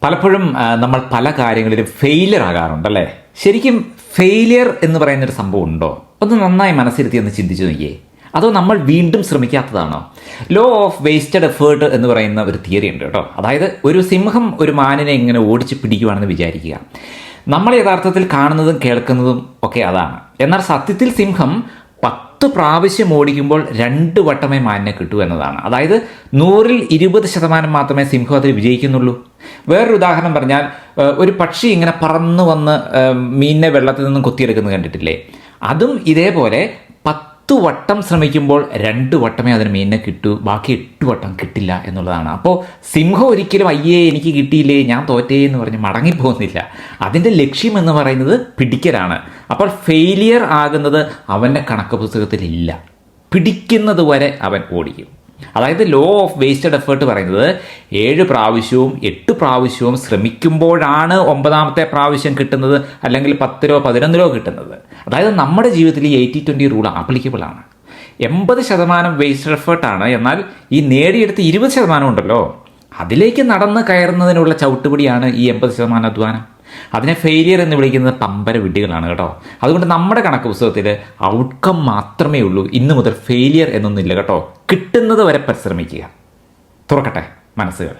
പലപ്പോഴും നമ്മൾ പല കാര്യങ്ങളിലും ഫെയിലിയർ ആകാറുണ്ടല്ലേ? ശരിക്കും ഫെയിലിയർ എന്ന് പറയുന്നൊരു സംഭവം ഉണ്ടോ? ഒന്ന് നന്നായി മനസ്സിരുത്തി ഒന്ന് ചിന്തിച്ചു നോക്കിയേ. അതോ നമ്മൾ വീണ്ടും ശ്രമിക്കാത്തതാണോ? ലോ ഓഫ് വേസ്റ്റഡ് എഫേർട്ട് എന്ന് പറയുന്ന ഒരു തിയറി ഉണ്ട് കേട്ടോ. അതായത് ഒരു സിംഹം ഒരു മാനിനെ ഇങ്ങനെ ഓടിച്ച് പിടിക്കുവാണെന്ന് വിചാരിക്കുക. നമ്മൾ യഥാർത്ഥത്തിൽ കാണുന്നതും കേൾക്കുന്നതും ഒക്കെ അതാണ്. എന്നാൽ സത്യത്തിൽ സിംഹം 10 പ്രാവശ്യം ഓടിക്കുമ്പോൾ 2 വട്ടമേ മാനിനെ കിട്ടൂ എന്നതാണ്. അതായത് 100-ൽ 20% മാത്രമേ സിംഹം അതിൽ വിജയിക്കുന്നുള്ളൂ. വേറൊരു ഉദാഹരണം പറഞ്ഞാൽ, ഒരു പക്ഷി ഇങ്ങനെ പറന്നു വന്ന് മീനിനെ വെള്ളത്തിൽ നിന്നും കൊത്തിയെടുക്കുന്നത് കണ്ടിട്ടില്ലേ? അതും ഇതേപോലെ 10 വട്ടം ശ്രമിക്കുമ്പോൾ 2 വട്ടമേ അതിന് മീനിനെ കിട്ടൂ, ബാക്കി 8 വട്ടം കിട്ടില്ല എന്നുള്ളതാണ്. അപ്പോൾ സിംഹം ഒരിക്കലും അയ്യേ എനിക്ക് കിട്ടിയില്ലേ ഞാൻ തോറ്റേ എന്ന് പറഞ്ഞ് മടങ്ങിപ്പോകുന്നില്ല. അതിൻ്റെ ലക്ഷ്യം എന്ന് പറയുന്നത് പിടിക്കലാണ്. അപ്പോൾ ഫെയിലിയർ ആകുന്നത് അവൻ്റെ കണക്ക് പുസ്തകത്തിലില്ല. പിടിക്കുന്നത് വരെ അവൻ ഓടിക്കും. അതായത് ലോ ഓഫ് വേസ്റ്റഡ് എഫേർട്ട് പറയുന്നത് 7 പ്രാവശ്യവും 8 പ്രാവശ്യവും ശ്രമിക്കുമ്പോഴാണ് 9ാമത്തെ പ്രാവശ്യം കിട്ടുന്നത്, അല്ലെങ്കിൽ 10-ലോ 11-ലോ കിട്ടുന്നത്. അതായത് നമ്മുടെ ജീവിതത്തിൽ ഈ 80-20 റൂൾ ആപ്ലിക്കബിൾ ആണ്. 80% വേസ്റ്റഡ് എഫേർട്ടാണ്. എന്നാൽ ഈ നേടിയെടുത്ത് 20% ഉണ്ടല്ലോ, അതിലേക്ക് നടന്ന് കയറുന്നതിനുള്ള ചവിട്ടുപടിയാണ് ഈ 80% അധ്വാനം. അതിനെ ഫെയിലിയർ എന്ന് വിളിക്കുന്നത് പമ്പര വിഡ്ഢികളാണ് കേട്ടോ. അതുകൊണ്ട് നമ്മുടെ കണക്ക് പുസ്തകത്തിൽ ഔട്ട്കം മാത്രമേ ഉള്ളൂ. ഇന്നു മുതൽ ഫെയിലിയർ എന്നൊന്നുമില്ല കേട്ടോ. കിട്ടുന്നത് വരെ പരിശ്രമിക്കുക. തുറക്കട്ടെ മനസ്സുകൾ.